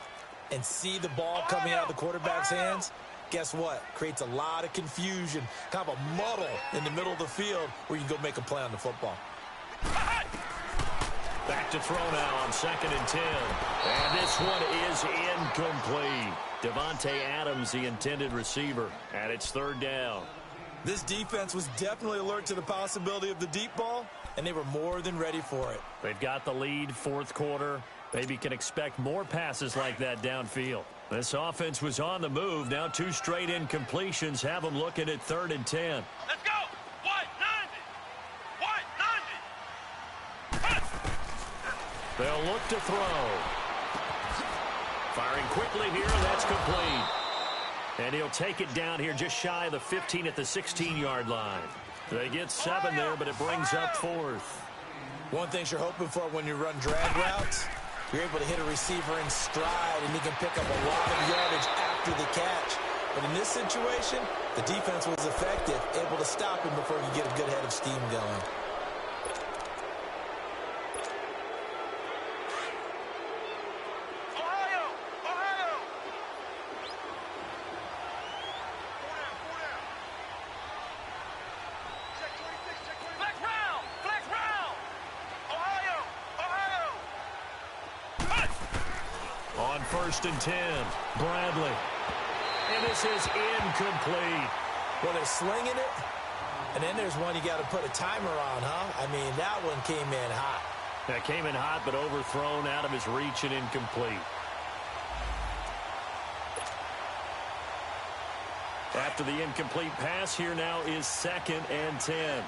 and see the ball coming out of the quarterback's hands, guess what? Creates a lot of confusion, kind of a muddle in the middle of the field where you can go make a play on the football. Back to throw now on 2nd and 10. And this one is incomplete. Devontae Adams, the intended receiver, and it's 3rd down. This defense was definitely alert to the possibility of the deep ball, and they were more than ready for it. They've got the lead, 4th quarter. Maybe can expect more passes like that downfield. This offense was on the move. Now 2 straight incompletions have them looking at 3rd and 10. Let's go. White 90. White 90. They'll look to throw. Firing quickly here, that's complete. And he'll take it down here just shy of the 15 at the 16-yard line. They get 7 there, but it brings up 4th. One thing you're hoping for when you run drag routes, you're able to hit a receiver in stride, and he can pick up a lot of yardage after the catch. But in this situation, the defense was effective, able to stop him before he get a good head of steam going. On 1st and 10, Bradley. And this is incomplete. Well, they're slinging it, and then there's one you got to put a timer on, huh? I mean, that one came in hot. That came in hot, but overthrown out of his reach and incomplete. After the incomplete pass, here now is 2nd and 10.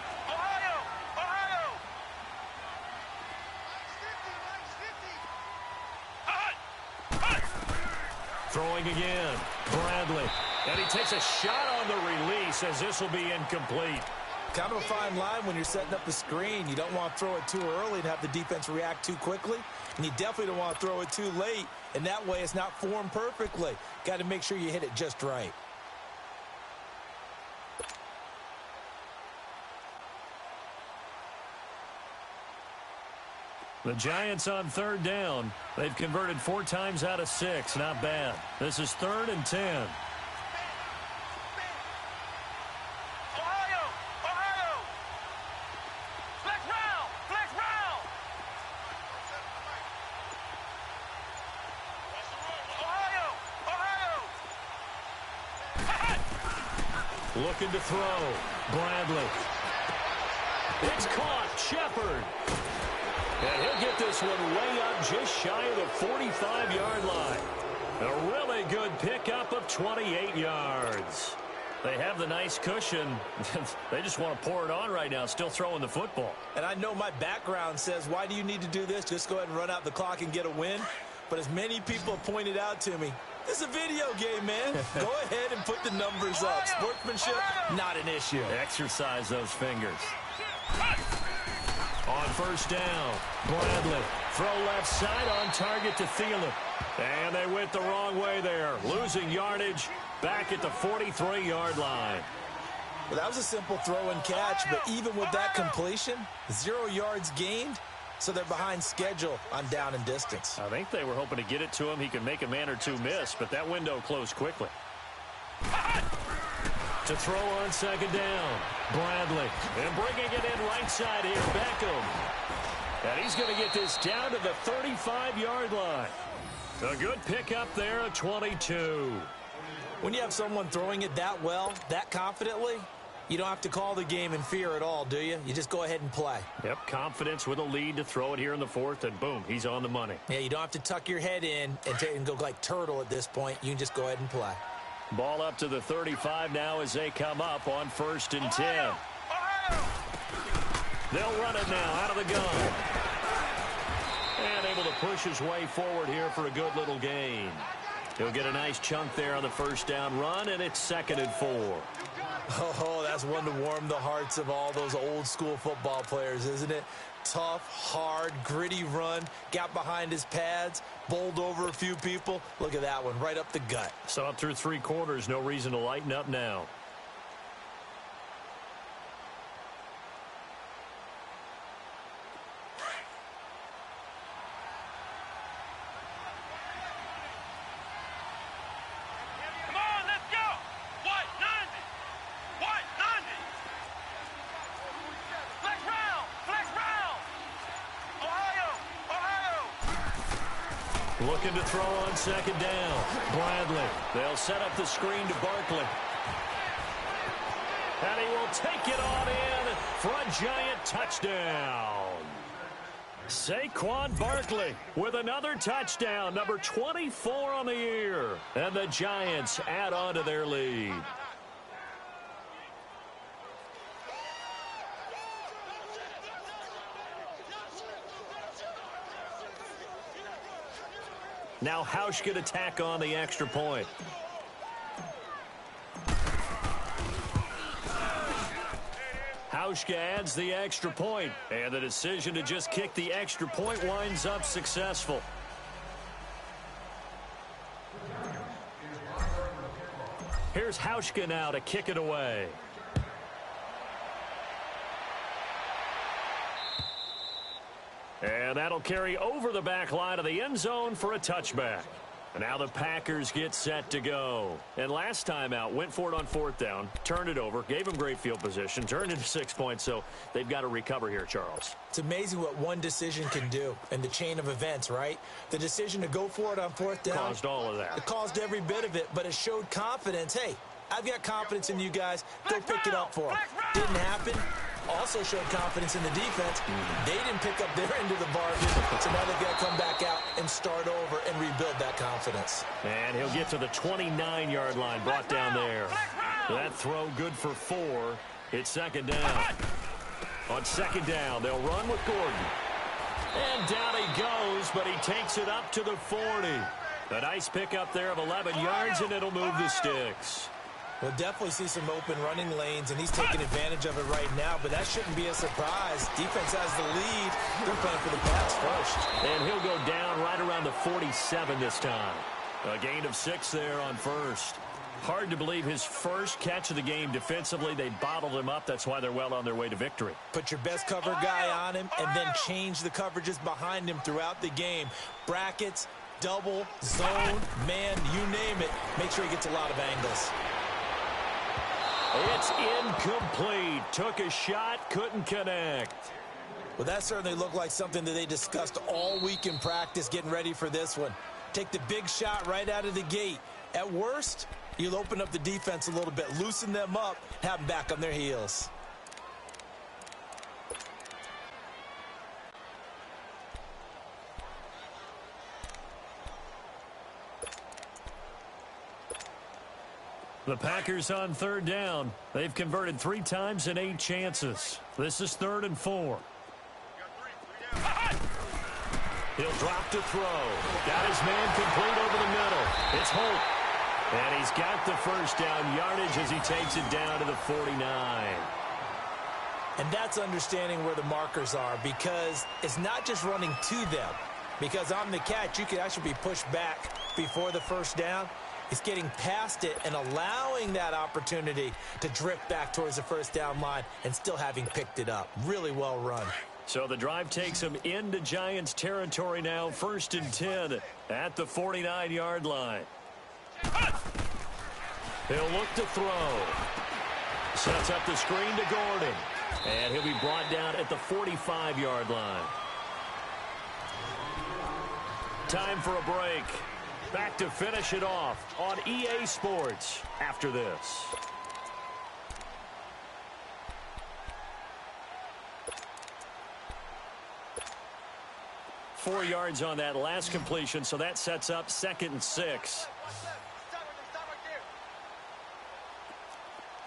Throwing again, Bradley. And he takes a shot on the release as this will be incomplete. Kind of a fine line when you're setting up the screen. You don't want to throw it too early and have the defense react too quickly. And you definitely don't want to throw it too late. And that way it's not formed perfectly. Got to make sure you hit it just right. The Giants on 3rd down. They've converted 4 times out of 6. Not bad. This is 3rd and 10. Looking to throw. Bradley. It's caught. Shepard. And he'll get this one way up just shy of the 45-yard line. A really good pickup of 28 yards. They have the nice cushion. They just want to pour it on right now, still throwing the football. And I know my background says, why do you need to do this? Just go ahead and run out the clock and get a win. But as many people have pointed out to me, this is a video game, man. Go ahead and put the numbers up. Sportsmanship, not an issue. Exercise those fingers. On first down, Bradley. Throw left side on target to Thielen. And they went the wrong way there. Losing yardage back at the 43-yard line. Well, that was a simple throw and catch, but even with that completion, 0 yards gained, so they're behind schedule on down and distance. I think they were hoping to get it to him. He could make a man or two miss, but that window closed quickly. To throw on second down, Bradley. And bringing it in right side here, Beckham. And he's going to get this down to the 35-yard line. A good pickup there at 22. When you have someone throwing it that well, that confidently, you don't have to call the game in fear at all, do you? You just go ahead and play. Yep, confidence with a lead to throw it here in the fourth, and boom, he's on the money. Yeah, you don't have to tuck your head in and go like turtle at this point. You can just go ahead and play. Ball up to the 35 now as they come up on 1st and 10. They'll run it now out of the gun. And able to push his way forward here for a good little gain. He'll get a nice chunk there on the first down run, and it's 2nd and 4. Oh, that's one to warm the hearts of all those old school football players, isn't it? Tough, hard, gritty run, got behind his pads, bowled over a few people. Look at that one, right up the gut. Saw it through 3 quarters, no reason to lighten up now. Looking to throw on second down. Bradley. They'll set up the screen to Barkley. And he will take it on in for a giant touchdown. Saquon Barkley with another touchdown, number 24 on the year. And the Giants add on to their lead. Now Hausch could attack on the extra point. Hauschka adds the extra point, and the decision to just kick the extra point winds up successful. Here's Hauschka now to kick it away. And that'll carry over the back line of the end zone for a touchback. And now the Packers get set to go. And last time out, went for it on 4th down, turned it over, gave them great field position, turned into 6 points, so they've got to recover here, Charles. It's amazing what one decision can do in the chain of events, right? The decision to go for it on 4th down. Caused all of that. It caused every bit of it, but it showed confidence. Hey, I've got confidence in you guys. Go pick it up for them. Didn't happen. Also showed confidence in the defense. They didn't pick up their end of the bargain, so now they've got to come back out and start over and rebuild that confidence. And he'll get to the 29-yard line, brought down there. That throw good for 4. It's 2nd down. On 2nd down, they'll run with Gordon. And down he goes, but he takes it up to the 40. A nice pickup there of 11 yards, and it'll move the sticks. We'll definitely see some open running lanes, and he's taking advantage of it right now, but that shouldn't be a surprise. Defense has the lead. They're playing for the pass first. And he'll go down right around the 47 this time. A gain of 6 there on 1st. Hard to believe his first catch of the game defensively. They bottled him up. That's why they're well on their way to victory. Put your best cover guy on him, and then change the coverages behind him throughout the game. Brackets, double, zone, man, you name it. Make sure he gets a lot of angles. It's incomplete. Took a shot, couldn't connect. Well, that certainly looked like something that they discussed all week in practice getting ready for this one. Take the big shot right out of the gate. At worst, you'll open up the defense a little bit, loosen them up, have them back on their heels. The Packers on third down. They've converted 3 times in 8 chances. This is 3rd and 4. He'll drop to throw. Got his man complete over the middle. It's Holt. And he's got the first down yardage as he takes it down to the 49. And that's understanding where the markers are, because it's not just running to them. Because on the catch, you could actually be pushed back before the first down. It's getting past it and allowing that opportunity to drift back towards the first down line and still having picked it up. Really well run. So the drive takes him into Giants territory now, 1st and 10 at the 49-yard line. He'll look to throw. Sets up the screen to Gordon. And he'll be brought down at the 45-yard line. Time for a break. Back to finish it off on EA Sports after this. Four yards on that last completion, so that sets up 2nd and 6.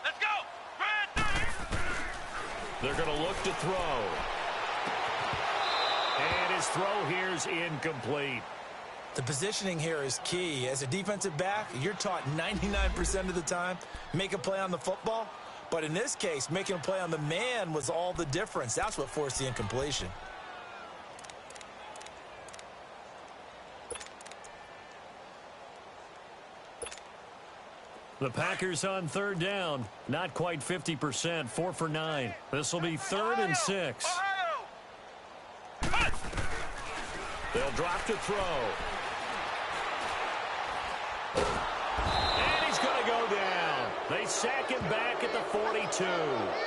Let's go! They're going to look to throw. And his throw here's incomplete. The positioning here is key. As a defensive back, you're taught 99% of the time, make a play on the football. But in this case, making a play on the man was all the difference. That's what forced the incompletion. The Packers on third down. Not quite 50%. 4 for 9. This will be 3rd and 6. They'll drop to throw. And he's going to go down. They sack him back at the 42.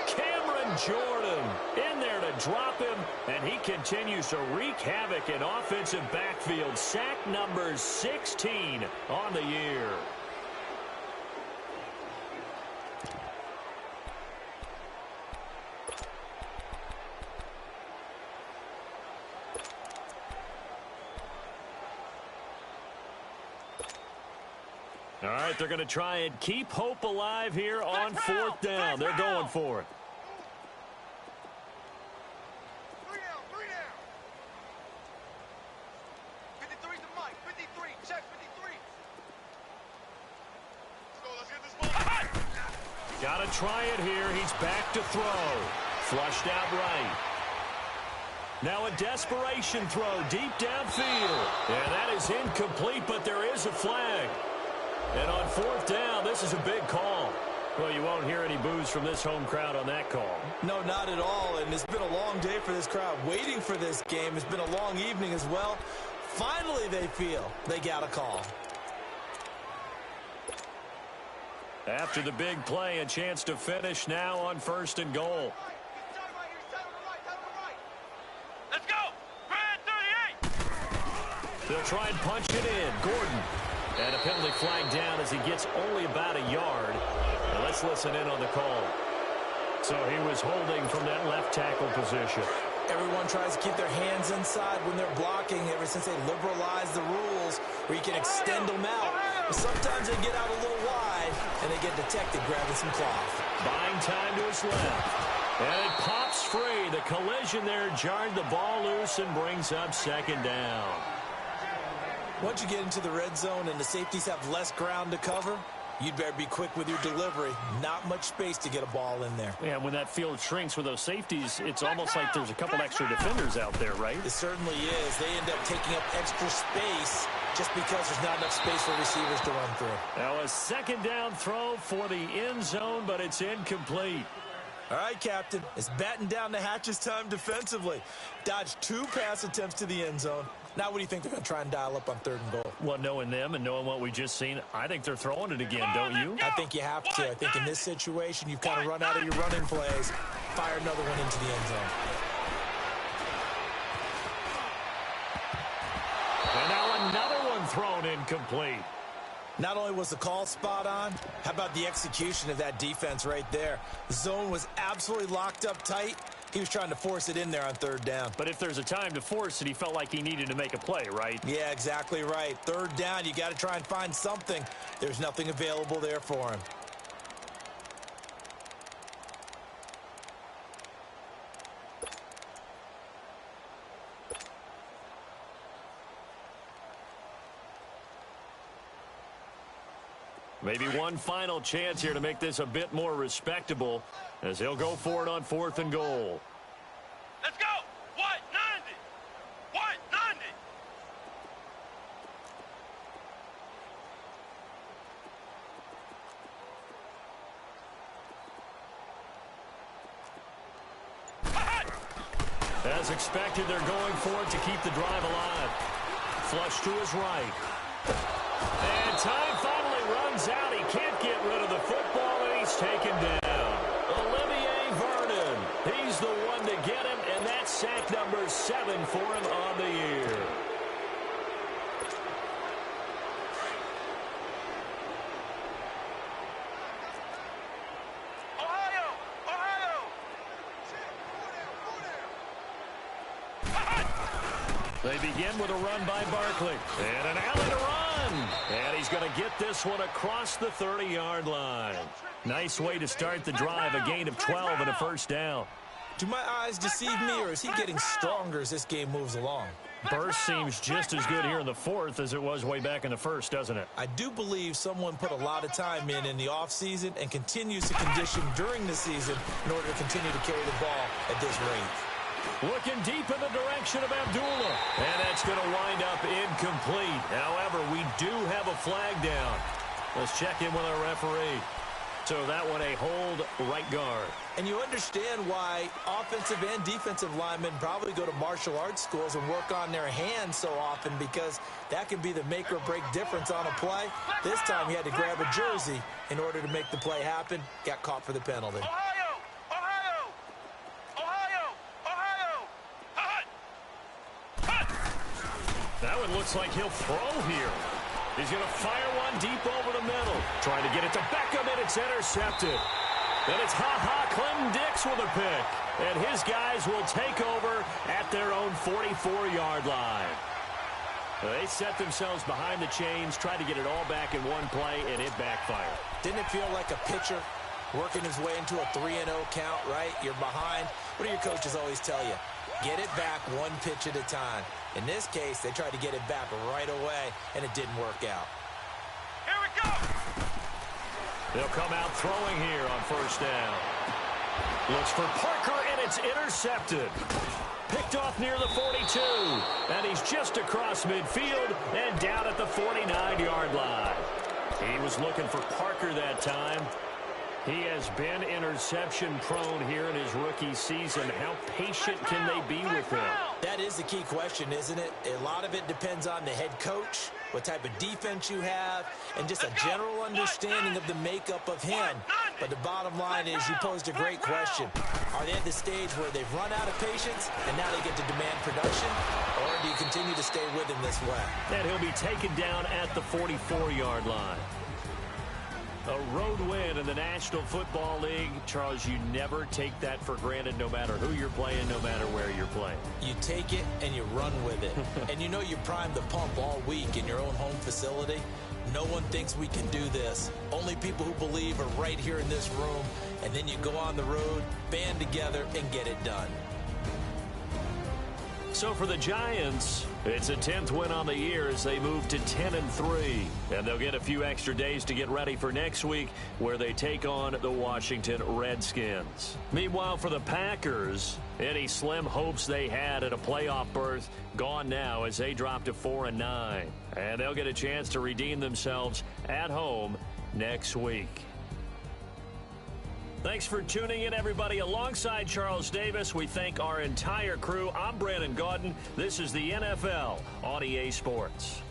Cameron Jordan in there to drop him, and he continues to wreak havoc in offensive backfield. Sack number 16 on the year. All right, they're going to try and keep hope alive here on 4th down. They're going for it. Three down. 53 to Mike. 53. Check 53. Let's get this ball. Got to try it here. He's back to throw. Flushed out right. Now a desperation throw deep downfield. And that is incomplete, but there is a flag. And on 4th down, this is a big call. Well, you won't hear any boos from this home crowd on that call. No, not at all. And it's been a long day for this crowd waiting for this game. It's been a long evening as well. Finally, they feel they got a call. After the big play, a chance to finish now on 1st and goal. Let's go! Red 38! They'll try and punch it in. Gordon. And a penalty flag down as he gets only about a yard. Now let's listen in on the call. So he was holding from that left tackle position. Everyone tries to keep their hands inside when they're blocking ever since they liberalized the rules where you can extend them out. But sometimes they get out a little wide and they get detected grabbing some cloth. Buying time to his left. And it pops free. The collision there jarred the ball loose and brings up 2nd down. Once you get into the red zone and the safeties have less ground to cover, you'd better be quick with your delivery. Not much space to get a ball in there. Yeah, when that field shrinks with those safeties, it's almost like there's a couple extra defenders out there, right? It certainly is. They end up taking up extra space just because there's not enough space for receivers to run through. Now a 2nd down throw for the end zone, but it's incomplete. All right, Captain. It's batten down the hatches time defensively. Dodged 2 pass attempts to the end zone. Now what do you think they're going to try and dial up on 3rd and goal? Well, knowing them and knowing what we just seen, I think they're throwing it again, don't you? I think you have to. I think in this situation, you've kind of run out of your running plays. Fire another one into the end zone. And now another one thrown incomplete. Not only was the call spot on, how about the execution of that defense right there? The zone was absolutely locked up tight. He was trying to force it in there on 3rd down. But if there's a time to force it, he felt like he needed to make a play, right? Yeah, exactly right. 3rd down, you got to try and find something. There's nothing available there for him. Maybe one final chance here to make this a bit more respectable as he'll go for it on 4th and goal. Let's go. 190. 190. As expected, they're going for it to keep the drive alive. Flush to his right. And time finally runs out. He can't get rid of the football, and he's taken down. Olivier Vernon. He's the one to get him, and that's sack number 7 for him on the year. They begin with a run by Barkley. And an alley to run. And he's going to get this one across the 30-yard line. Nice way to start the drive. A gain of 12 and a first down. Do my eyes deceive me, or is he getting stronger as this game moves along? Burst seems just as good here in the 4th as it was way back in the 1st, doesn't it? I do believe someone put a lot of time in the offseason and continues to condition during the season in order to continue to carry the ball at this rate. Looking deep in the direction of Abdullah. And that's going to wind up incomplete. However, we do have a flag down. Let's check in with our referee. So that one a hold right guard. And you understand why offensive and defensive linemen probably go to martial arts schools and work on their hands so often, because that can be the make or break difference on a play. This time he had to grab a jersey in order to make the play happen. Got caught for the penalty. That one looks like he'll throw here. He's going to fire one deep over the middle. Trying to get it to Beckham, and it's intercepted. Then it's Clem Dix with a pick. And his guys will take over at their own 44-yard line. They set themselves behind the chains, tried to get it all back in one play, and it backfired. Didn't it feel like a pitcher working his way into a 3-0 count, right? You're behind. What do your coaches always tell you? Get it back one pitch at a time. In this case, they tried to get it back right away, and it didn't work out. Here we go. They'll come out throwing here on first down. Looks for Parker, and it's intercepted. Picked off near the 42. And he's just across midfield and down at the 49-yard line. He was looking for Parker that time. He has been interception-prone here in his rookie season. How patient can they be with him? That is the key question, isn't it? A lot of it depends on the head coach, what type of defense you have, and just a general understanding of the makeup of him. But the bottom line is, you posed a great question. Are they at the stage where they've run out of patience and now they get to demand production? Or do you continue to stay with him this way? And he'll be taken down at the 44-yard line. A road win in the National Football League. Charles, you never take that for granted, no matter who you're playing, no matter where you're playing. You take it and you run with it. And you know you primed the pump all week in your own home facility. No one thinks we can do this. Only people who believe are right here in this room. And then you go on the road, band together, and get it done. So for the Giants, it's a 10th win on the year as they move to 10-3. And they'll get a few extra days to get ready for next week, where they take on the Washington Redskins. Meanwhile, for the Packers, any slim hopes they had at a playoff berth gone now as they drop to 4-9. And they'll get a chance to redeem themselves at home next week. Thanks for tuning in, everybody. Alongside Charles Davis, we thank our entire crew. I'm Brandon Gaudin. This is the NFL on EA Sports.